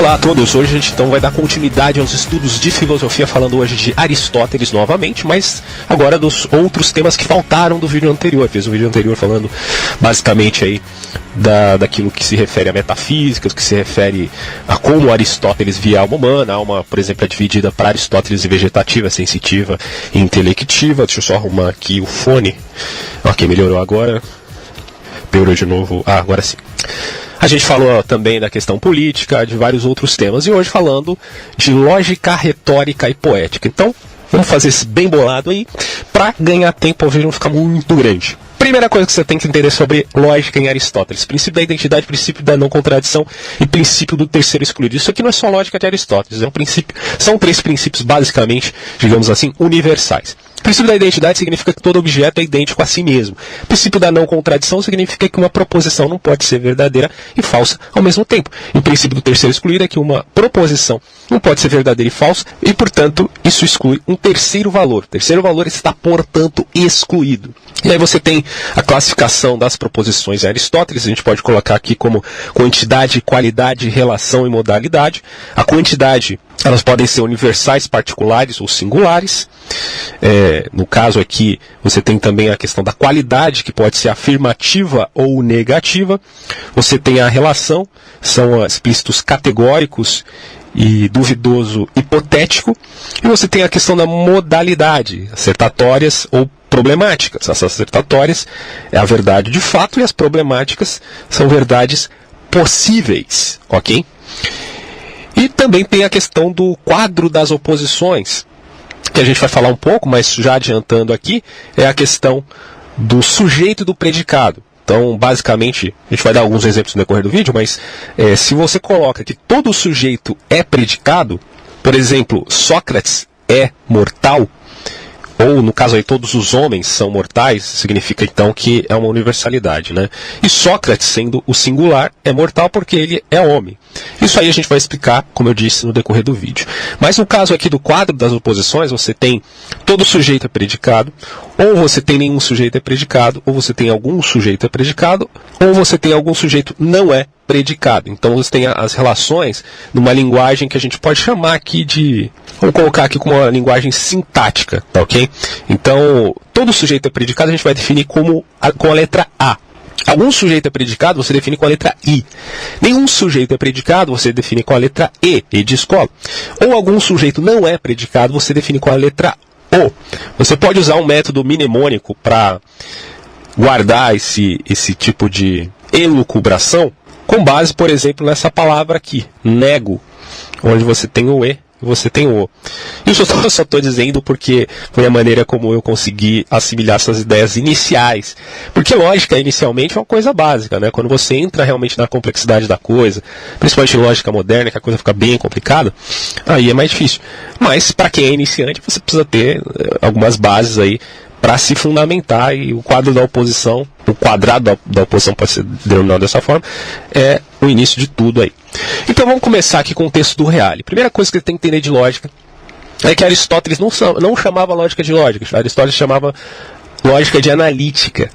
Olá a todos, hoje a gente então vai dar continuidade aos estudos de filosofia, falando hoje de Aristóteles novamente, mas agora dos outros temas que faltaram do vídeo anterior. Fiz um vídeo anterior falando basicamente aí daquilo que se refere à metafísica, do que se refere a como Aristóteles via a alma humana. A alma, por exemplo, é dividida para Aristóteles em vegetativa, sensitiva e intelectiva. Deixa eu só arrumar aqui o fone. Ok, melhorou agora. Piorou de novo. Ah, agora sim. A gente falou também da questão política, de vários outros temas, e hoje falando de lógica, retórica e poética. Então, vamos fazer esse bem bolado aí, para ganhar tempo, o vídeo não ficar muito grande. Primeira coisa que você tem que entender sobre lógica em Aristóteles: princípio da identidade, princípio da não contradição e princípio do terceiro excluído. Isso aqui não é só lógica de Aristóteles, são três princípios basicamente, digamos assim, universais. O princípio da identidade significa que todo objeto é idêntico a si mesmo. O princípio da não contradição significa que uma proposição não pode ser verdadeira e falsa ao mesmo tempo. E o princípio do terceiro excluído é que uma proposição não pode ser verdadeira e falsa, e, portanto, isso exclui um terceiro valor. O terceiro valor está, portanto, excluído. E aí você tem a classificação das proposições em Aristóteles. A gente pode colocar aqui como quantidade, qualidade, relação e modalidade. A quantidade, elas podem ser universais, particulares ou singulares. No caso aqui, você tem também a questão da qualidade, que pode ser afirmativa ou negativa. Você tem a relação, são explícitos categóricos e duvidoso hipotético. E você tem a questão da modalidade, acertatórias ou problemáticas. As acertatórias é a verdade de fato e as problemáticas são verdades possíveis, ok? E também tem a questão do quadro das oposições, que a gente vai falar um pouco, mas já adiantando aqui, é a questão do sujeito e do predicado. Então, basicamente, a gente vai dar alguns exemplos no decorrer do vídeo, mas se você coloca que todo sujeito é predicado, por exemplo, Sócrates é mortal, ou no caso aí todos os homens são mortais, significa então que é uma universalidade, né? E Sócrates, sendo o singular, é mortal porque ele é homem. Isso aí a gente vai explicar, como eu disse, no decorrer do vídeo. Mas no caso aqui do quadro das oposições, você tem todo sujeito é predicado, ou você tem nenhum sujeito é predicado, ou você tem algum sujeito é predicado, ou você tem algum sujeito não é predicado. Então você tem as relações numa linguagem que a gente pode chamar aqui de... Vamos colocar aqui como uma linguagem sintática, tá ok? Então, todo sujeito é predicado a gente vai definir com a letra A. Algum sujeito é predicado, você define com a letra I. Nenhum sujeito é predicado, você define com a letra E de escola. Ou algum sujeito não é predicado, você define com a letra O. Você pode usar um método mnemônico para guardar esse tipo de elucubração, com base, por exemplo, nessa palavra aqui, nego, onde você tem o E e você tem o O. Isso eu só estou dizendo porque foi a maneira como eu consegui assimilar essas ideias iniciais. Porque lógica, inicialmente, é uma coisa básica, né? Quando você entra realmente na complexidade da coisa, principalmente em lógica moderna, que a coisa fica bem complicada, aí é mais difícil. Mas, para quem é iniciante, você precisa ter algumas bases aí para se fundamentar, e o quadro da oposição, o quadrado da oposição pode ser denominado dessa forma, é o início de tudo aí. Então vamos começar aqui com o texto do Reale. Primeira coisa que você tem que entender de lógica é que Aristóteles não chamava lógica de lógica, Aristóteles chamava lógica de analítica,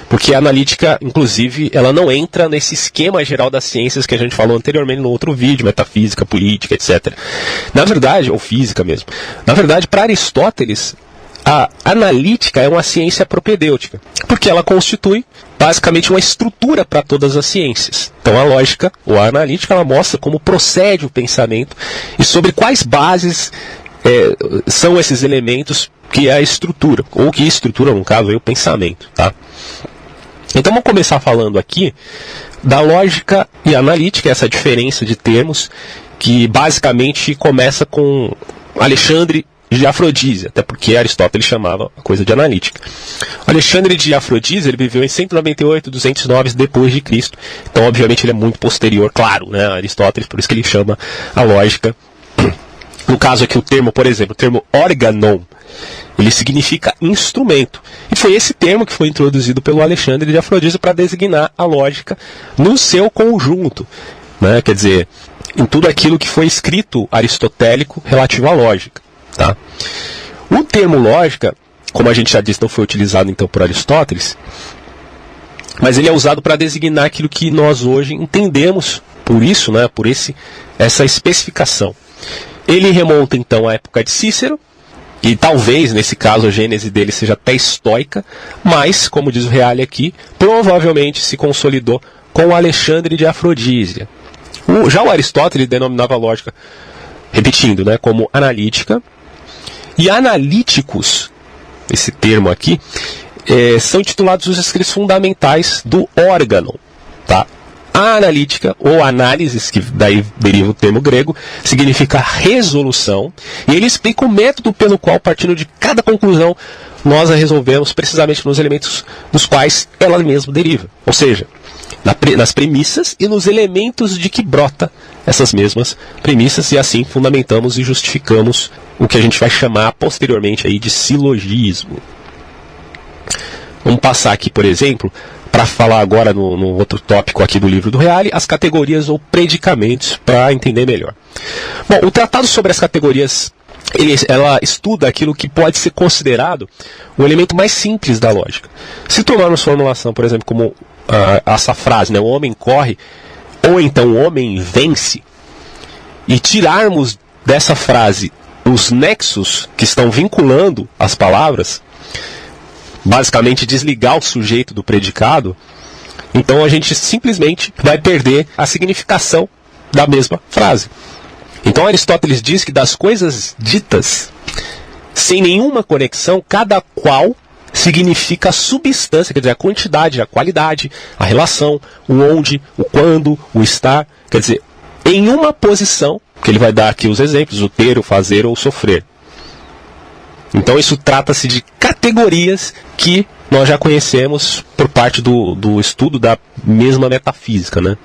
porque a analítica, inclusive, ela não entra nesse esquema geral das ciências que a gente falou anteriormente no outro vídeo, metafísica, política, etc. Na verdade, ou física mesmo, na verdade, para Aristóteles, a analítica é uma ciência propedêutica, porque ela constitui basicamente uma estrutura para todas as ciências. Então a lógica, ou a analítica, ela mostra como procede o pensamento e sobre quais bases são esses elementos que é a estrutura, ou que estrutura, no caso, é o pensamento. Tá? Então vamos começar falando aqui da lógica e analítica, essa diferença de termos, que basicamente começa com Alexandre de Afrodísio, até porque Aristóteles chamava a coisa de analítica. Alexandre de Afrodísio, ele viveu em 198, 209 depois de Cristo. Então, obviamente, ele é muito posterior, claro, né, a Aristóteles, por isso que ele chama a lógica. No caso aqui, o termo, por exemplo, o termo organon, ele significa instrumento. E foi esse termo que foi introduzido pelo Alexandre de Afrodísio para designar a lógica no seu conjunto, né? Quer dizer, em tudo aquilo que foi escrito aristotélico relativo à lógica. Tá? O termo lógica, como a gente já disse, não foi utilizado então por Aristóteles, mas ele é usado para designar aquilo que nós hoje entendemos por isso, né, por essa especificação. Ele remonta então à época de Cícero, e talvez, nesse caso, a gênese dele seja até estoica, mas, como diz o Reale aqui, provavelmente se consolidou com o Alexandre de Afrodísia. Já o Aristóteles denominava a lógica, repetindo, né, como analítica, e analíticos, esse termo aqui, são intitulados os escritos fundamentais do órgão, tá? A analítica, ou análises, que daí deriva o termo grego, significa resolução, e ele explica o método pelo qual, partindo de cada conclusão, nós a resolvemos precisamente nos elementos dos quais ela mesma deriva. Ou seja, nas premissas e nos elementos de que brota essas mesmas premissas, e assim fundamentamos e justificamos o que a gente vai chamar posteriormente aí de silogismo. Vamos passar aqui, por exemplo, para falar agora no outro tópico aqui do livro do Reale, as categorias ou predicamentos, para entender melhor. Bom, o tratado sobre as categorias, ela estuda aquilo que pode ser considerado o elemento mais simples da lógica. Se tomarmos formulação, por exemplo, como essa frase, né, o homem corre, ou então o homem vence, e tirarmos dessa frase os nexos que estão vinculando as palavras, basicamente desligar o sujeito do predicado, então a gente simplesmente vai perder a significação da mesma frase. Então Aristóteles diz que das coisas ditas sem nenhuma conexão, cada qual significa a substância, quer dizer, a quantidade, a qualidade, a relação, o onde, o quando, o estar, quer dizer, em uma posição, que ele vai dar aqui os exemplos, o ter, o fazer ou o sofrer. Então isso trata-se de categorias que nós já conhecemos por parte do estudo da mesma metafísica, né?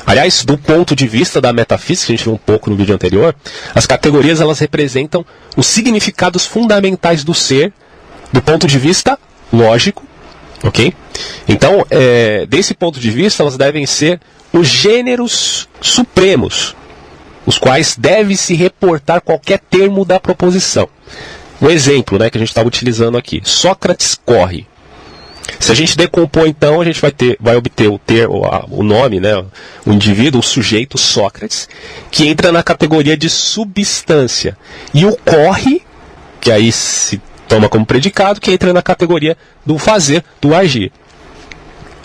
Aliás, do ponto de vista da metafísica, a gente viu um pouco no vídeo anterior, as categorias elas representam os significados fundamentais do ser, do ponto de vista lógico, ok? Então, desse ponto de vista, elas devem ser os gêneros supremos, os quais deve se reportar qualquer termo da proposição. O exemplo, né, que a gente estava utilizando aqui, Sócrates corre. Se a gente decompor, então, a gente vai obter o nome, né, o indivíduo, o sujeito Sócrates, que entra na categoria de substância. E o corre, que aí se toma como predicado, que entra na categoria do fazer, do agir.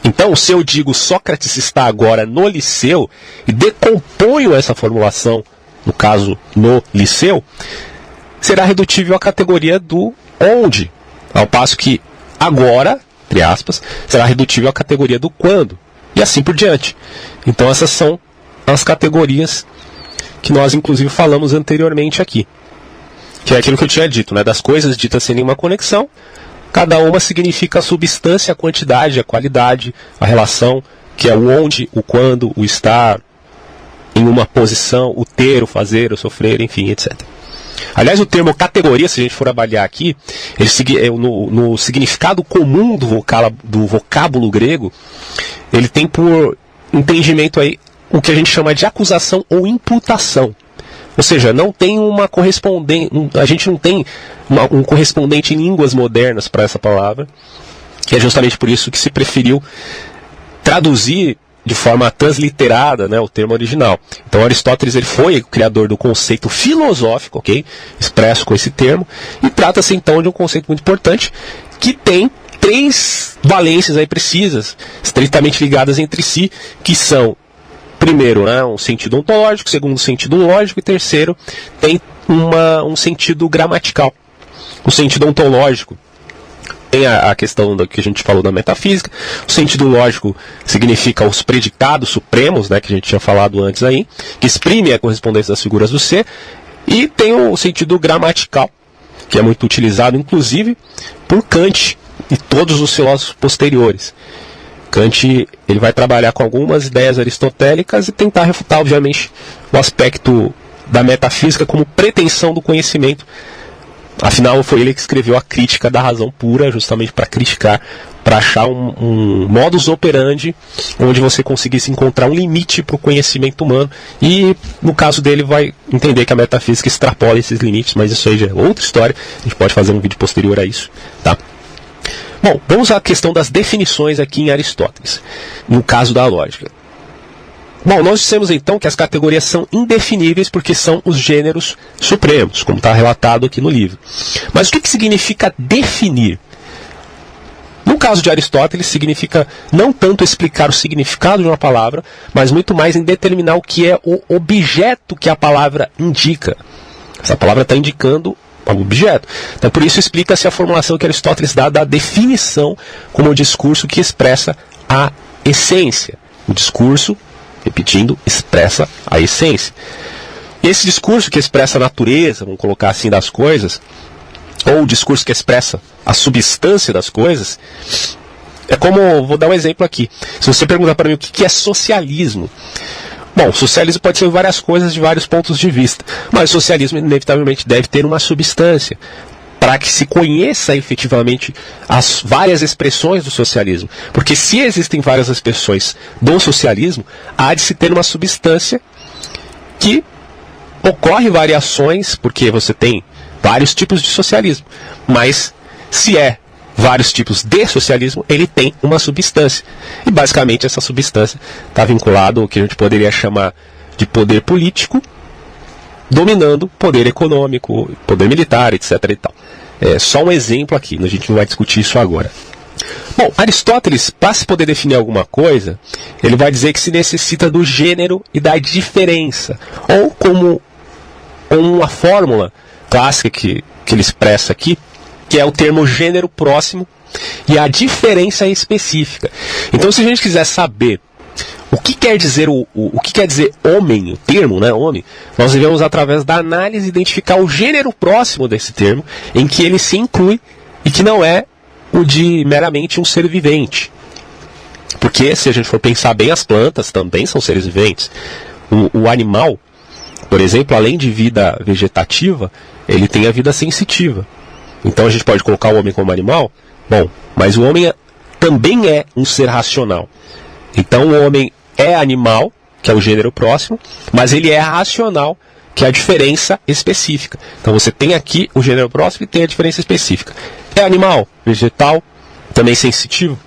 Então, se eu digo Sócrates está agora no Liceu, e decomponho essa formulação, no caso, no Liceu, será redutível à categoria do onde, ao passo que agora, entre aspas, será redutível à categoria do quando, e assim por diante. Então essas são as categorias que nós inclusive falamos anteriormente aqui, que é aquilo que eu tinha dito, né? Das coisas ditas sem nenhuma conexão, cada uma significa a substância, a quantidade, a qualidade, a relação, que é o onde, o quando, o estar em uma posição, o ter, o fazer, o sofrer, enfim, etc. Aliás, o termo categoria, se a gente for avaliar aqui, no significado comum do vocábulo grego, ele tem por entendimento aí o que a gente chama de acusação ou imputação. Ou seja, não tem uma correspondente, a gente não tem um correspondente em línguas modernas para essa palavra, e é justamente por isso que se preferiu traduzir de forma transliterada, né, o termo original. Então Aristóteles ele foi o criador do conceito filosófico, ok? Expresso com esse termo, e trata-se então de um conceito muito importante que tem três valências aí precisas, estritamente ligadas entre si, que são, primeiro, né, um sentido ontológico, segundo, sentido lógico, e terceiro, tem um sentido gramatical. O sentido ontológico tem a questão que a gente falou da metafísica. O sentido lógico significa os predicados supremos, né, que a gente tinha falado antes aí, que exprimem a correspondência das figuras do ser. E tem o sentido gramatical, que é muito utilizado, inclusive, por Kant e todos os filósofos posteriores. Kant ele vai trabalhar com algumas ideias aristotélicas e tentar refutar, obviamente, o aspecto da metafísica como pretensão do conhecimento. Afinal, foi ele que escreveu a Crítica da Razão Pura, justamente para criticar, para achar um modus operandi onde você conseguisse encontrar um limite para o conhecimento humano. E, no caso dele, vai entender que a metafísica extrapola esses limites, mas isso aí já é outra história. A gente pode fazer um vídeo posterior a isso, tá? Bom, vamos à questão das definições aqui em Aristóteles, no caso da lógica. Bom, nós dissemos então que as categorias são indefiníveis porque são os gêneros supremos, como está relatado aqui no livro. Mas o que significa definir? No caso de Aristóteles, significa não tanto explicar o significado de uma palavra, mas muito mais em determinar o que é o objeto que a palavra indica. Essa palavra está indicando um objeto. Então, por isso explica-se a formulação que Aristóteles dá da definição como o discurso que expressa a essência. O discurso, repetindo, expressa a essência. E esse discurso que expressa a natureza, vamos colocar assim, das coisas, ou o discurso que expressa a substância das coisas, é como, vou dar um exemplo aqui. Se você perguntar para mim o que é socialismo, bom, socialismo pode ser várias coisas de vários pontos de vista, mas o socialismo inevitavelmente deve ter uma substância, para que se conheça efetivamente as várias expressões do socialismo. Porque se existem várias expressões do socialismo, há de se ter uma substância que ocorre variações, porque você tem vários tipos de socialismo. Mas se é vários tipos de socialismo, ele tem uma substância. E basicamente essa substância está vinculada ao que a gente poderia chamar de poder político, dominando poder econômico, poder militar, etc. e tal. É só um exemplo aqui, a gente não vai discutir isso agora. Bom, Aristóteles, para se poder definir alguma coisa, ele vai dizer que se necessita do gênero e da diferença. Ou como uma fórmula clássica que ele expressa aqui, que é o termo gênero próximo e a diferença específica. Então, se a gente quiser saber o que quer dizer o que quer dizer homem, o termo, né, homem, nós devemos, através da análise, identificar o gênero próximo desse termo, em que ele se inclui e que não é o de meramente um ser vivente. Porque, se a gente for pensar bem, as plantas também são seres viventes. O animal, por exemplo, além de vida vegetativa, ele tem a vida sensitiva. Então a gente pode colocar o homem como animal? Bom, mas o homem também é um ser racional. Então o homem é animal, que é o gênero próximo, mas ele é racional, que é a diferença específica. Então você tem aqui o gênero próximo e tem a diferença específica. É animal, vegetal, também sensitivo,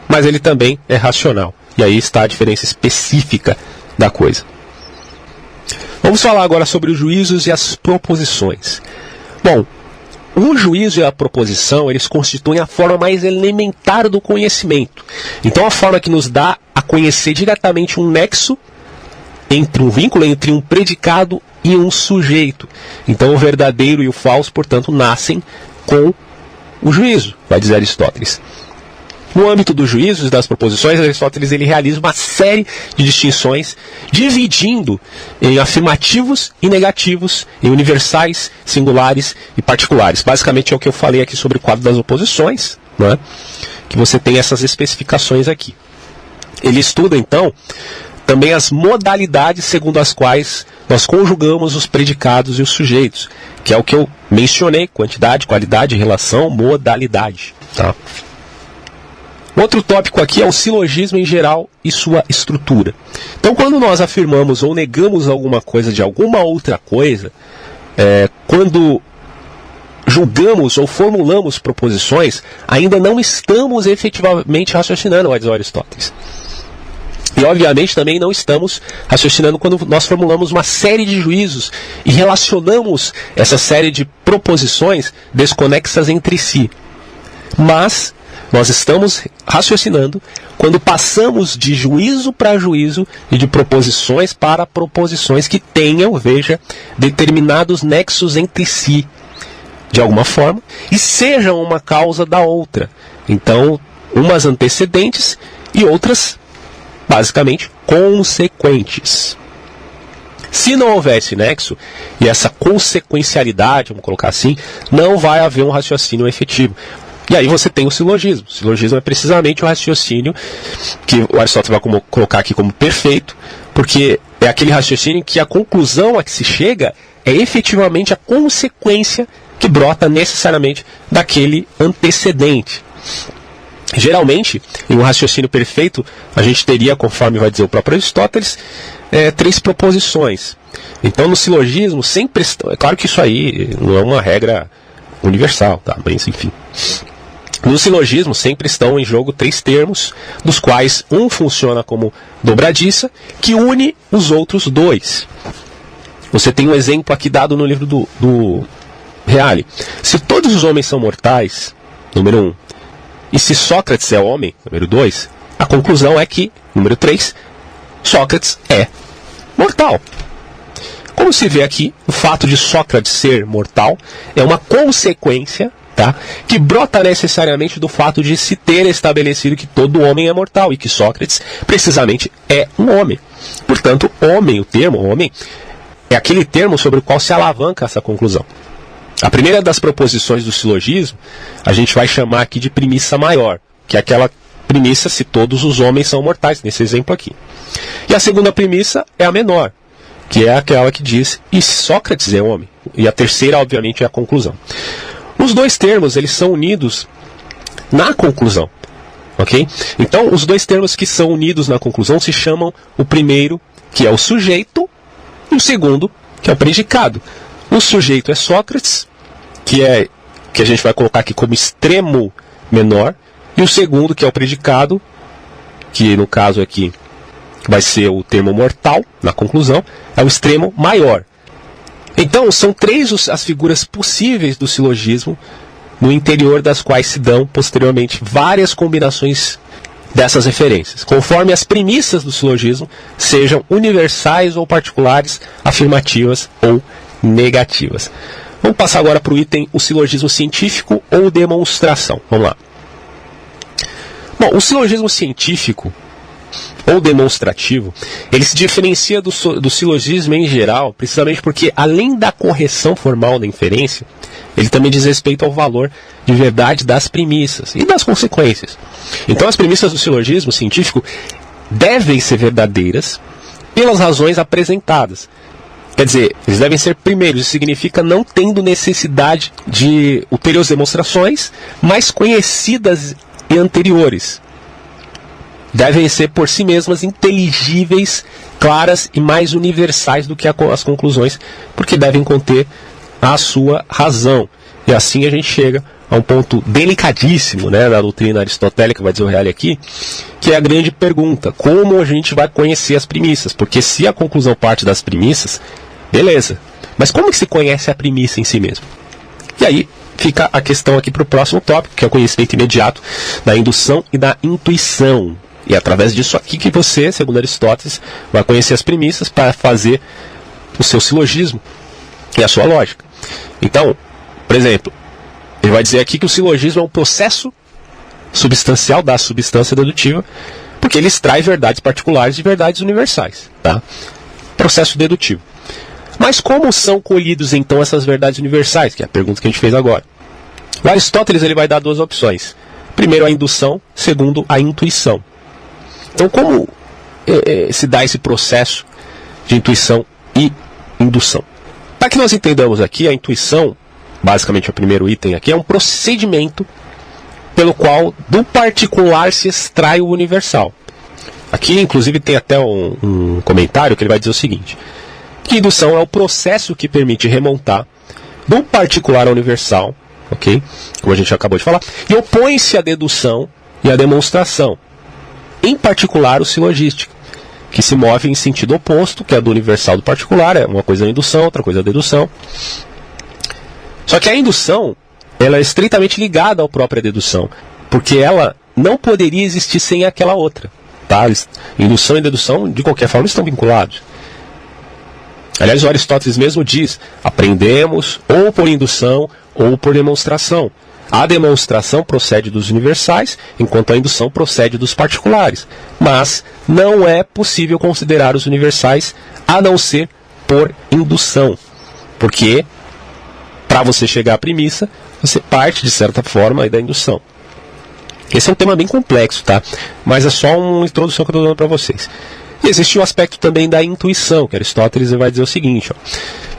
mas ele também é racional. E aí está a diferença específica da coisa. Vamos falar agora sobre os juízos e as proposições. Bom, o juízo e a proposição, eles constituem a forma mais elementar do conhecimento. Então, a forma que nos dá a conhecer diretamente um nexo entre um vínculo entre um predicado e um sujeito. Então, o verdadeiro e o falso, portanto, nascem com o juízo, vai dizer Aristóteles. No âmbito dos juízos e das proposições, Aristóteles ele realiza uma série de distinções, dividindo em afirmativos e negativos, em universais, singulares e particulares. Basicamente é o que eu falei aqui sobre o quadro das oposições, né? Que você tem essas especificações aqui. Ele estuda, então, também as modalidades segundo as quais nós conjugamos os predicados e os sujeitos, que é o que eu mencionei: quantidade, qualidade, relação, modalidade. Tá? Outro tópico aqui é o silogismo em geral e sua estrutura. Então, quando nós afirmamos ou negamos alguma coisa de alguma outra coisa, quando julgamos ou formulamos proposições, ainda não estamos efetivamente raciocinando, vai dizer Aristóteles. E, obviamente, também não estamos raciocinando quando nós formulamos uma série de juízos e relacionamos essa série de proposições desconexas entre si. Mas nós estamos raciocinando quando passamos de juízo para juízo e de proposições para proposições que tenham, veja, determinados nexos entre si, de alguma forma, e sejam uma causa da outra. Então, umas antecedentes e outras, basicamente, consequentes. Se não houvesse nexo, e essa consequencialidade, vamos colocar assim, não vai haver um raciocínio efetivo. E aí você tem o silogismo. O silogismo é precisamente o raciocínio que o Aristóteles vai colocar aqui como perfeito, porque é aquele raciocínio em que a conclusão a que se chega é efetivamente a consequência que brota necessariamente daquele antecedente. Geralmente, em um raciocínio perfeito, a gente teria, conforme vai dizer o próprio Aristóteles, 3 proposições. Então, no silogismo, sempre... É claro que isso aí não é uma regra universal, tá? Mas, enfim. No silogismo sempre estão em jogo 3 termos, dos quais um funciona como dobradiça, que une os outros 2. Você tem um exemplo aqui dado no livro do Reale. Se todos os homens são mortais, número 1, e se Sócrates é homem, número 2, a conclusão é que, número 3, Sócrates é mortal. Como se vê aqui, o fato de Sócrates ser mortal é uma consequência, tá, que brota necessariamente do fato de se ter estabelecido que todo homem é mortal e que Sócrates precisamente é um homem. Portanto, homem, o termo homem, é aquele termo sobre o qual se alavanca essa conclusão. A primeira das proposições do silogismo a gente vai chamar aqui de premissa maior, que é aquela premissa se todos os homens são mortais, nesse exemplo aqui. E a segunda premissa é a menor, que é aquela que diz, e Sócrates é homem? E a terceira, obviamente, é a conclusão. Os 2 termos, eles são unidos na conclusão, ok? Então, os 2 termos que são unidos na conclusão se chamam o primeiro, que é o sujeito, e o segundo, que é o predicado. O sujeito é Sócrates, que a gente vai colocar aqui como extremo menor, e o segundo, que é o predicado, que no caso aqui vai ser o termo mortal, na conclusão, é o extremo maior. Então, são 3 as figuras possíveis do silogismo, no interior das quais se dão, posteriormente, várias combinações dessas referências, conforme as premissas do silogismo sejam universais ou particulares, afirmativas ou negativas. Vamos passar agora para o item, o silogismo científico ou demonstração. Vamos lá. Bom, o silogismo científico ou demonstrativo, ele se diferencia do silogismo em geral, precisamente porque, além da correção formal da inferência, ele também diz respeito ao valor de verdade das premissas e das consequências. Então, as premissas do silogismo científico devem ser verdadeiras pelas razões apresentadas. Quer dizer, eles devem ser primeiros, isso significa não tendo necessidade de ulteriores demonstrações mais conhecidas e anteriores. Devem ser por si mesmas inteligíveis, claras e mais universais do que as conclusões, porque devem conter a sua razão. E assim a gente chega a um ponto delicadíssimo, né, da doutrina aristotélica, vai dizer o Reale aqui, que é a grande pergunta: como a gente vai conhecer as premissas? Porque se a conclusão parte das premissas, beleza, mas como que se conhece a premissa em si mesmo? E aí fica a questão aqui para o próximo tópico, que é o conhecimento imediato da indução e da intuição. E é através disso aqui que você, segundo Aristóteles, vai conhecer as premissas para fazer o seu silogismo e a sua lógica. Então, por exemplo, ele vai dizer aqui que o silogismo é um processo substancial da substância dedutiva, porque ele extrai verdades particulares de verdades universais. Tá? Processo dedutivo. Mas como são colhidos então essas verdades universais? Que é a pergunta que a gente fez agora. O Aristóteles ele vai dar 2 opções. Primeiro, a indução. Segundo, a intuição. Então, como se dá esse processo de intuição e indução? Para que nós entendamos aqui, a intuição, basicamente o primeiro item aqui, é um procedimento pelo qual do particular se extrai o universal. Aqui, inclusive, tem até um comentário que ele vai dizer o seguinte: que indução é o processo que permite remontar do particular ao universal, ok? Como a gente acabou de falar, e opõe-se à dedução e à demonstração. Em particular, o silogístico, que se move em sentido oposto, que é do universal do particular, é uma coisa a indução, outra coisa a dedução. Só que a indução, ela é estritamente ligada à própria dedução, porque ela não poderia existir sem aquela outra. Tá? Indução e dedução, de qualquer forma, estão vinculados. Aliás, o Aristóteles mesmo diz: aprendemos ou por indução ou por demonstração. A demonstração procede dos universais, enquanto a indução procede dos particulares. Mas não é possível considerar os universais a não ser por indução. Porque, para você chegar à premissa, você parte, de certa forma, da indução. Esse é um tema bem complexo, tá? Mas é só uma introdução que eu estou dando para vocês. E existe o aspecto também da intuição, que Aristóteles vai dizer o seguinte, ó,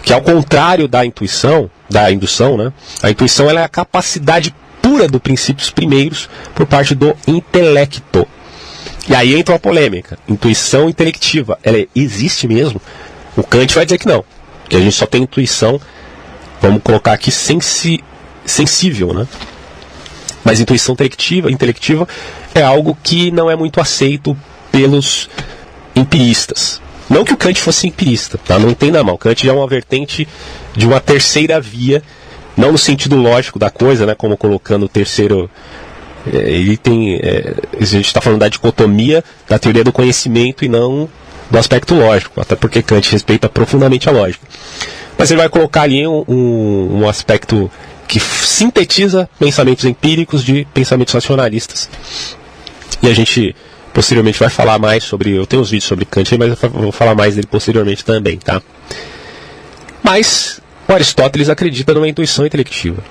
que ao contrário da intuição, da indução, né, a intuição ela é a capacidade pura dos princípios primeiros por parte do intelecto. E aí entra a polêmica. Intuição intelectiva, ela existe mesmo? O Kant vai dizer que não, que a gente só tem intuição, vamos colocar aqui, sensível, né? Mas intuição intelectiva é algo que não é muito aceito pelos empiristas. Não que o Kant fosse empirista, tá? Não entenda mal. Kant já é uma vertente de uma terceira via, não no sentido lógico da coisa, né? Como colocando o terceiro... ele tem... a gente está falando da dicotomia da teoria do conhecimento e não do aspecto lógico, até porque Kant respeita profundamente a lógica. Mas ele vai colocar ali um aspecto que sintetiza pensamentos empíricos de pensamentos racionalistas. E a gente posteriormente vai falar mais sobre... Eu tenho uns vídeos sobre Kant, mas eu vou falar mais dele posteriormente também, tá? Mas o Aristóteles acredita numa intuição intelectiva.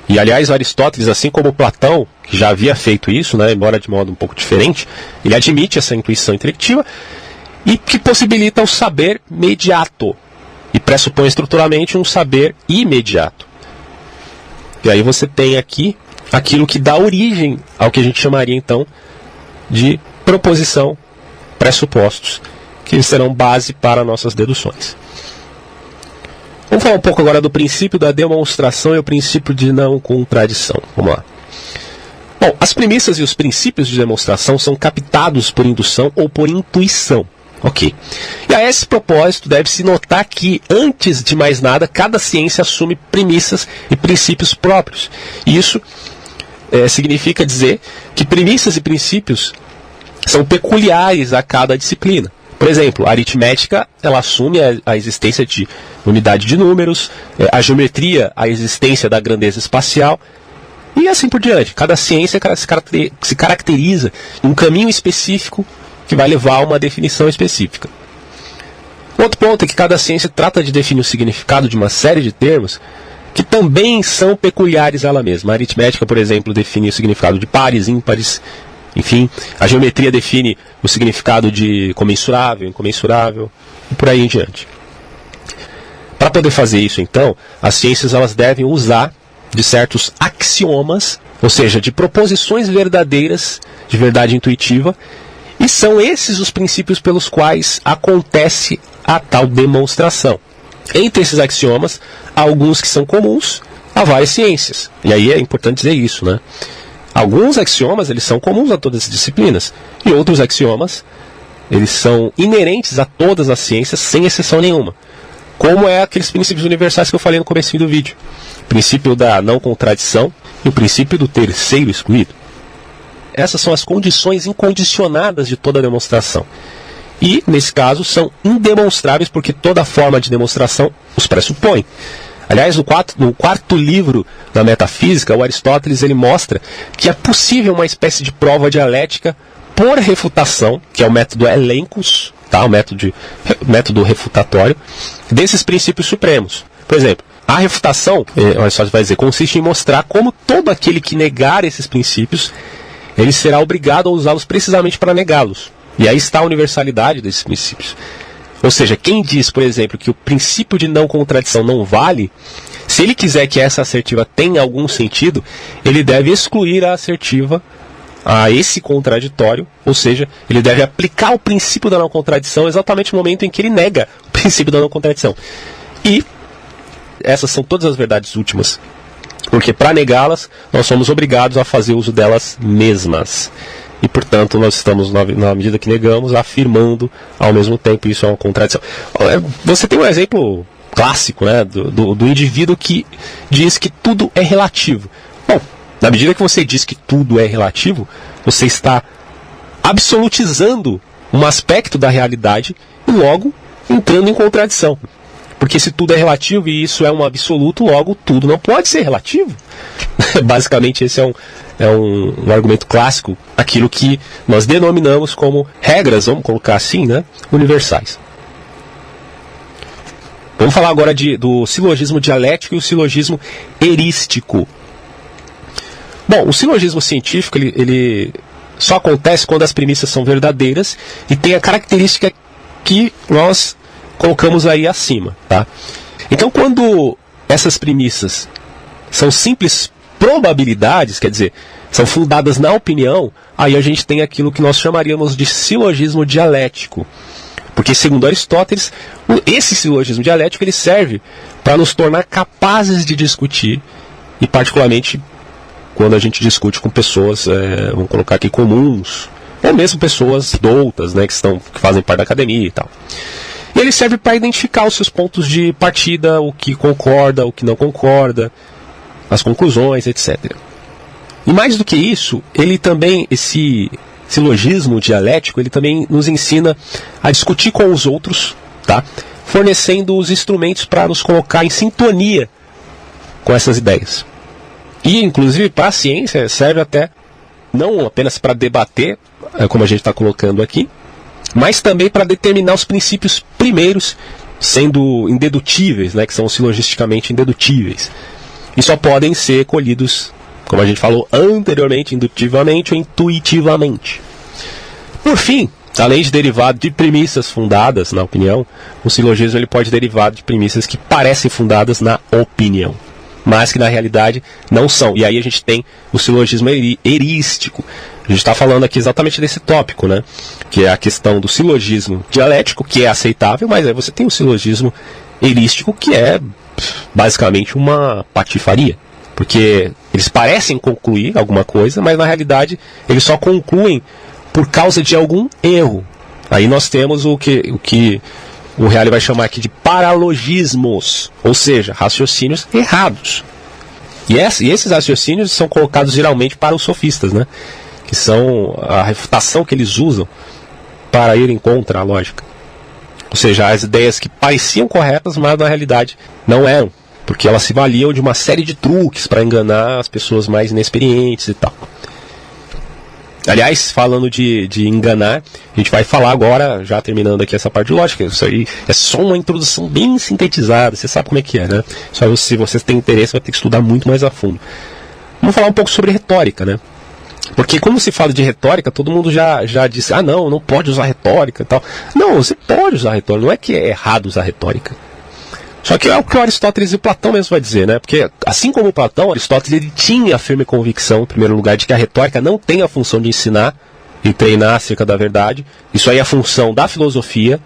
E, aliás, o Aristóteles, assim como Platão, que já havia feito isso, né, embora de modo um pouco diferente, ele admite essa intuição intelectiva e que possibilita o saber mediato e pressupõe estruturalmente um saber imediato. E aí você tem aqui aquilo que dá origem ao que a gente chamaria, então, de proposição, pressupostos, que serão base para nossas deduções. Vamos falar um pouco agora do princípio da demonstração e o princípio de não contradição. Vamos lá. Bom, as premissas e os princípios de demonstração são captados por indução ou por intuição. Ok. E a esse propósito deve-se notar que, antes de mais nada, cada ciência assume premissas e princípios próprios. E isso significa dizer que premissas e princípios são peculiares a cada disciplina. Por exemplo, a aritmética, ela assume a existência de unidade de números, a geometria, a existência da grandeza espacial, e assim por diante. Cada ciência se caracteriza em um caminho específico que vai levar a uma definição específica. Outro ponto é que cada ciência trata de definir o significado de uma série de termos que também são peculiares a ela mesma. A aritmética, por exemplo, define o significado de pares, ímpares, enfim. A geometria define o significado de comensurável, incomensurável, e por aí em diante. Para poder fazer isso, então, as ciências elas devem usar de certos axiomas, ou seja, de proposições verdadeiras, de verdade intuitiva, e são esses os princípios pelos quais acontece a tal demonstração. Entre esses axiomas, há alguns que são comuns a várias ciências. E aí é importante dizer isso, né? Alguns axiomas eles são comuns a todas as disciplinas. E outros axiomas eles são inerentes a todas as ciências, sem exceção nenhuma. Como é aqueles princípios universais que eu falei no começo do vídeo. O princípio da não contradição e o princípio do terceiro excluído. Essas são as condições incondicionadas de toda demonstração. E, nesse caso, são indemonstráveis porque toda forma de demonstração os pressupõe. Aliás, no quarto livro da Metafísica, o Aristóteles ele mostra que é possível uma espécie de prova dialética por refutação, que é o método elencos, tá? O método refutatório, desses princípios supremos. Por exemplo, a refutação, o Aristóteles vai dizer, consiste em mostrar como todo aquele que negar esses princípios ele será obrigado a usá-los precisamente para negá-los. E aí está a universalidade desses princípios. Ou seja, quem diz, por exemplo, que o princípio de não contradição não vale, se ele quiser que essa assertiva tenha algum sentido, ele deve excluir a assertiva a esse contraditório, ou seja, ele deve aplicar o princípio da não contradição exatamente no momento em que ele nega o princípio da não contradição. E essas são todas as verdades últimas. Porque para negá-las, nós somos obrigados a fazer uso delas mesmas. E, portanto, nós estamos, na medida que negamos, afirmando ao mesmo tempo. Isso é uma contradição. Você tem um exemplo clássico, né, do indivíduo que diz que tudo é relativo. Bom, na medida que você diz que tudo é relativo, você está absolutizando um aspecto da realidade e logo entrando em contradição. Porque se tudo é relativo e isso é um absoluto, logo tudo não pode ser relativo. Basicamente esse é um argumento clássico, aquilo que nós denominamos como regras, vamos colocar assim, né, universais. Vamos falar agora do silogismo dialético e o silogismo erístico. Bom, o silogismo científico ele só acontece quando as premissas são verdadeiras e tem a característica que nós colocamos aí acima, tá? Então, quando essas premissas são simples probabilidades, quer dizer, são fundadas na opinião, aí a gente tem aquilo que nós chamaríamos de silogismo dialético. Porque, segundo Aristóteles, esse silogismo dialético ele serve para nos tornar capazes de discutir e, particularmente, quando a gente discute com pessoas, vamos colocar aqui, comuns, ou mesmo pessoas doutas, né, que fazem parte da academia e tal. E ele serve para identificar os seus pontos de partida, o que concorda, o que não concorda, as conclusões, etc. E mais do que isso, ele também, esse silogismo dialético, ele também nos ensina a discutir com os outros, tá? Fornecendo os instrumentos para nos colocar em sintonia com essas ideias. E, inclusive, para a ciência, serve até não apenas para debater, como a gente está colocando aqui, mas também para determinar os princípios primeiros, sendo indedutíveis, né, que são silogisticamente indedutíveis. E só podem ser colhidos, como a gente falou anteriormente, indutivamente ou intuitivamente. Por fim, além de derivado de premissas fundadas na opinião, o silogismo ele pode derivar de premissas que parecem fundadas na opinião, mas que na realidade não são. E aí a gente tem o silogismo erístico. A gente está falando aqui exatamente desse tópico, né? Que é a questão do silogismo dialético, que é aceitável, mas aí você tem o silogismo erístico, que é basicamente uma patifaria. Porque eles parecem concluir alguma coisa, mas na realidade eles só concluem por causa de algum erro. Aí nós temos o que o Reale vai chamar aqui de paralogismos, ou seja, raciocínios errados. E esses raciocínios são colocados geralmente para os sofistas, né? Que são a refutação que eles usam para irem contra a lógica. Ou seja, as ideias que pareciam corretas, mas na realidade não eram, porque elas se valiam de uma série de truques para enganar as pessoas mais inexperientes e tal. Aliás, falando de enganar, a gente vai falar agora, já terminando aqui essa parte de lógica. Isso aí é só uma introdução bem sintetizada, você sabe como é que é, né? Só se vocês têm interesse, vai ter que estudar muito mais a fundo. Vamos falar um pouco sobre retórica, né? Porque como se fala de retórica, todo mundo já disse, não pode usar retórica e tal. Não, você pode usar retórica, não é que é errado usar retórica. Só que é o que o Aristóteles e o Platão mesmo vai dizer, né? Porque assim como o Platão, Aristóteles ele tinha a firme convicção, em primeiro lugar, de que a retórica não tem a função de ensinar e treinar acerca da verdade. Isso aí é a função da filosofia.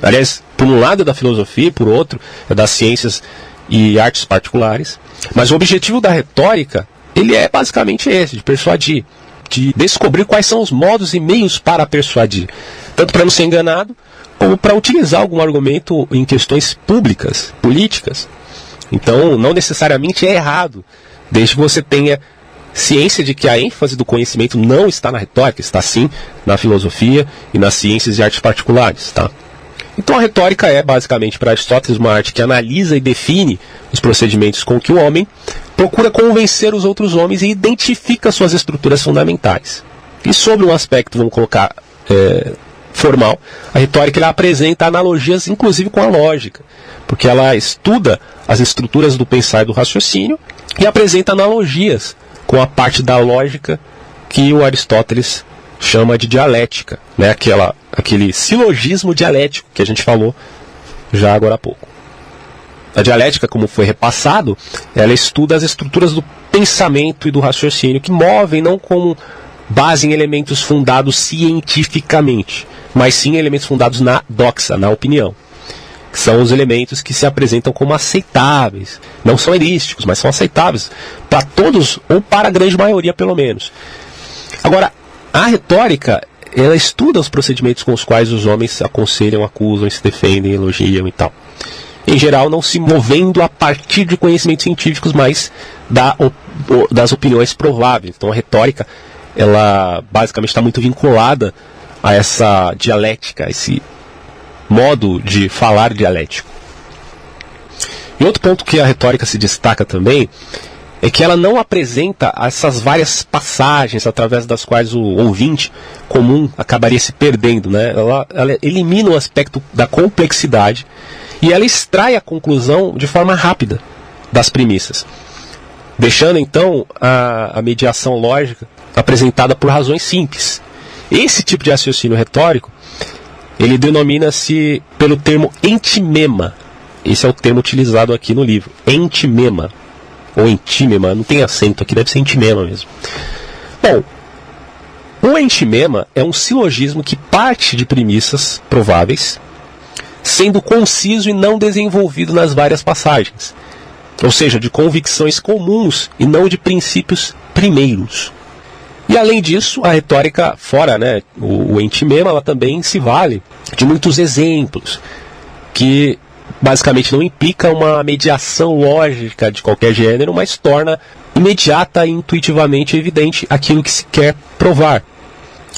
Aliás, por um lado é da filosofia, por outro é das ciências e artes particulares. Mas o objetivo da retórica, ele é basicamente esse, de persuadir, de descobrir quais são os modos e meios para persuadir. Tanto para não ser enganado, como para utilizar algum argumento em questões públicas, políticas. Então, não necessariamente é errado, desde que você tenha ciência de que a ênfase do conhecimento não está na retórica, está sim na filosofia e nas ciências e artes particulares, tá? Então a retórica é basicamente para Aristóteles uma arte que analisa e define os procedimentos com que o homem procura convencer os outros homens e identifica suas estruturas fundamentais. E sobre um aspecto, vamos colocar, formal, a retórica ela apresenta analogias inclusive com a lógica, porque ela estuda as estruturas do pensar e do raciocínio e apresenta analogias com a parte da lógica que o Aristóteles chama de dialética, né? Aquele silogismo dialético que a gente falou já agora há pouco. A dialética, como foi repassado, ela estuda as estruturas do pensamento e do raciocínio que movem não como base em elementos fundados cientificamente, mas sim em elementos fundados na doxa, na opinião, que são os elementos que se apresentam como aceitáveis. Não são erísticos, mas são aceitáveis para todos, ou para a grande maioria pelo menos. Agora, a retórica, ela estuda os procedimentos com os quais os homens se aconselham, acusam, se defendem, elogiam e tal. Em geral, não se movendo a partir de conhecimentos científicos, mas das opiniões prováveis. Então a retórica, ela basicamente está muito vinculada a essa dialética, a esse modo de falar dialético. E outro ponto que a retórica se destaca também é que ela não apresenta essas várias passagens através das quais o ouvinte comum acabaria se perdendo, né? Ela elimina o aspecto da complexidade e ela extrai a conclusão de forma rápida das premissas, deixando então a mediação lógica apresentada por razões simples. Esse tipo de raciocínio retórico, ele denomina-se pelo termo entimema. Esse é o termo utilizado aqui no livro, entimema, ou entímema, não tem acento aqui, deve ser entimema mesmo. Bom, o entimema é um silogismo que parte de premissas prováveis, sendo conciso e não desenvolvido nas várias passagens. ou seja, de convicções comuns e não de princípios primeiros. E além disso, a retórica, fora, né, o entimema, ela também se vale de muitos exemplos, que basicamente não implica uma mediação lógica de qualquer gênero, mas torna imediata e intuitivamente evidente aquilo que se quer provar.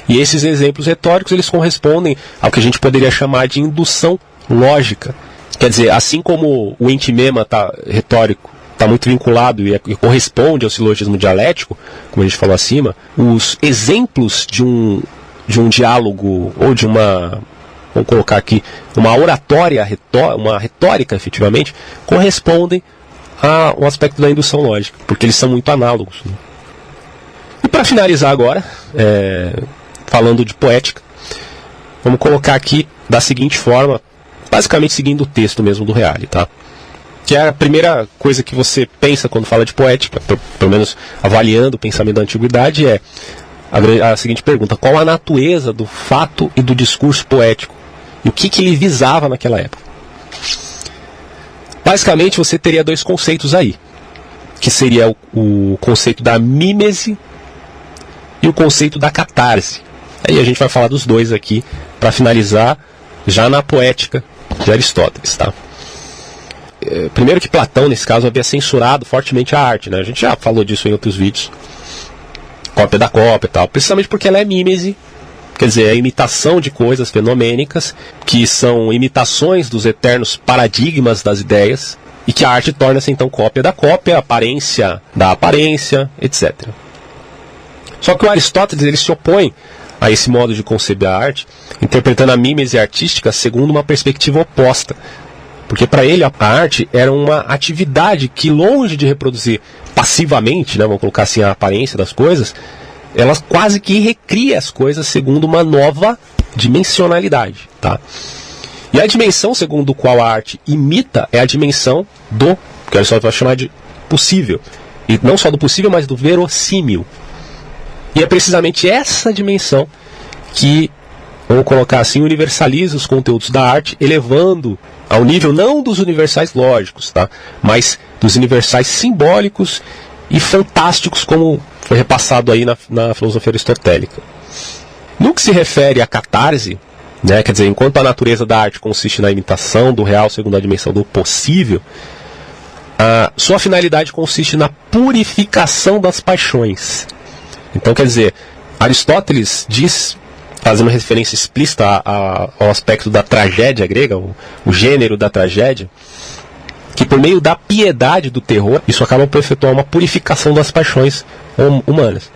E esses exemplos retóricos, eles correspondem ao que a gente poderia chamar de indução lógica. Quer dizer, assim como o entimema retórico está muito vinculado e corresponde ao silogismo dialético, como a gente falou acima, os exemplos de um diálogo ou de uma, vamos colocar aqui, uma oratória, uma retórica efetivamente, correspondem ao aspecto da indução lógica, porque eles são muito análogos, né? E para finalizar agora, falando de poética, vamos colocar aqui da seguinte forma, basicamente seguindo o texto mesmo do Reale, tá? Que é a primeira coisa que você pensa quando fala de poética, pelo menos avaliando o pensamento da antiguidade, é a seguinte pergunta: qual a natureza do fato e do discurso poético? E o que ele visava naquela época? Basicamente, você teria dois conceitos aí, que seria o conceito da mímese e o conceito da catarse. Aí a gente vai falar dos dois aqui, para finalizar, já na poética de Aristóteles, tá? Primeiro que Platão, nesse caso, havia censurado fortemente a arte, né? A gente já falou disso em outros vídeos. Cópia da cópia e tal. Precisamente porque ela é mímese, quer dizer, é a imitação de coisas fenomênicas, que são imitações dos eternos paradigmas das ideias, e que a arte torna-se então cópia da cópia, aparência da aparência, etc. Só que o Aristóteles, ele se opõe a esse modo de conceber a arte, interpretando a mímese artística segundo uma perspectiva oposta. Porque para ele a arte era uma atividade que, longe de reproduzir passivamente, né, vamos colocar assim, a aparência das coisas, ela quase que recria as coisas segundo uma nova dimensionalidade, tá? E a dimensão segundo a qual a arte imita é a dimensão do, que Aristóteles vai chamar de possível. E não só do possível, mas do verossímil. E é precisamente essa dimensão que, vamos colocar assim, universaliza os conteúdos da arte, elevando ao nível não dos universais lógicos, tá? Mas dos universais simbólicos e fantásticos, como foi repassado aí na filosofia aristotélica. No que se refere à catarse, né, quer dizer, enquanto a natureza da arte consiste na imitação do real segundo a dimensão do possível, a sua finalidade consiste na purificação das paixões. Então, quer dizer, Aristóteles diz, fazendo referência explícita ao aspecto da tragédia grega, o gênero da tragédia, que por meio da piedade do terror, isso acaba por efetuar uma purificação das paixões humanas.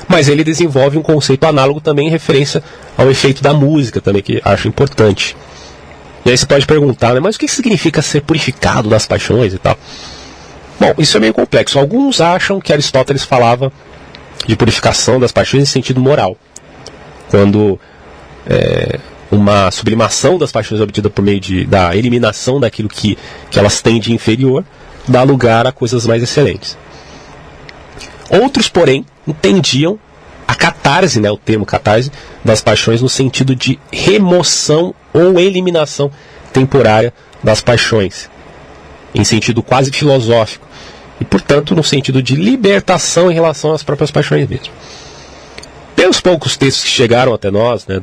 Mas ele desenvolve um conceito análogo também em referência ao efeito da música, também, que acho importante. E aí você pode perguntar, né, mas o que significa ser purificado das paixões e tal? Bom, isso é meio complexo. Alguns acham que Aristóteles falava de purificação das paixões em sentido moral, quando uma sublimação das paixões obtida por meio da eliminação daquilo que elas têm de inferior dá lugar a coisas mais excelentes. Outros, porém, entendiam a catarse, né, o termo catarse, das paixões no sentido de remoção ou eliminação temporária das paixões, em sentido quase filosófico, e, portanto, no sentido de libertação em relação às próprias paixões mesmo. Pelos poucos textos que chegaram até nós, né,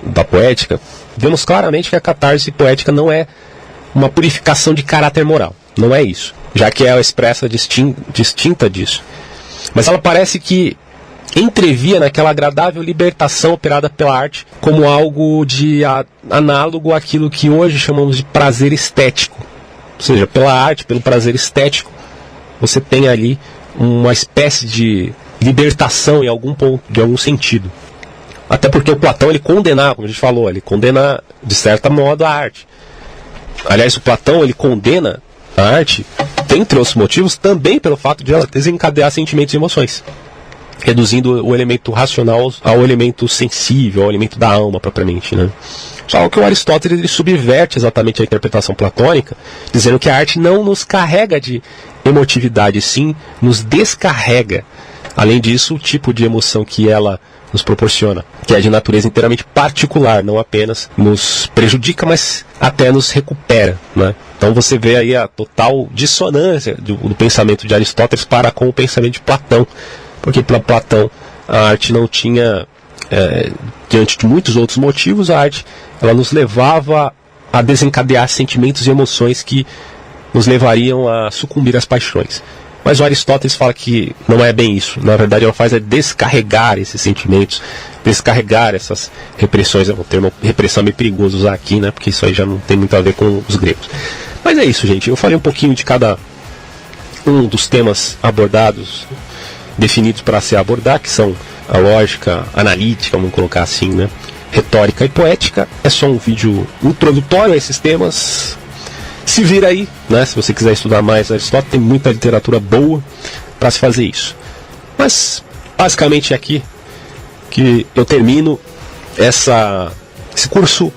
da poética, vemos claramente que a catarse poética não é uma purificação de caráter moral. Não é isso, já que ela expressa distinta disso. Mas ela parece que entrevia naquela agradável libertação operada pela arte como algo de análogo àquilo que hoje chamamos de prazer estético. Ou seja, pela arte, pelo prazer estético, você tem ali uma espécie de libertação em algum ponto, de algum sentido. Até porque o Platão, ele condenava, como a gente falou, ele condena de certo modo a arte. Aliás, o Platão, ele condena a arte, entre outros motivos, também pelo fato de ela desencadear sentimentos e emoções, reduzindo o elemento racional ao elemento sensível, ao elemento da alma propriamente, né? Só que o Aristóteles, ele subverte exatamente a interpretação platônica, dizendo que a arte não nos carrega de emotividade, sim nos descarrega. Além disso, o tipo de emoção que ela nos proporciona, que é de natureza inteiramente particular, não apenas nos prejudica, mas até nos recupera, né? Então você vê aí a total dissonância do pensamento de Aristóteles para com o pensamento de Platão, porque para Platão a arte não tinha, diante de muitos outros motivos, a arte ela nos levava a desencadear sentimentos e emoções que nos levariam a sucumbir às paixões. Mas o Aristóteles fala que não é bem isso. Na verdade, ela faz é descarregar esses sentimentos, descarregar essas repressões. É um termo repressão meio perigoso usar aqui, né? Porque isso aí já não tem muito a ver com os gregos. Mas é isso, gente. Eu falei um pouquinho de cada um dos temas abordados, definidos para se abordar, que são a lógica analítica, vamos colocar assim, né? Retórica e poética. É só um vídeo introdutório a esses temas. Se vira aí, né? Se você quiser estudar mais Aristóteles, tem muita literatura boa para se fazer isso. Mas basicamente é aqui que eu termino esse curso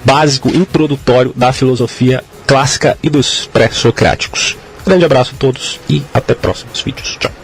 básico introdutório da filosofia clássica e dos pré-socráticos. Grande abraço a todos e até próximos vídeos. Tchau.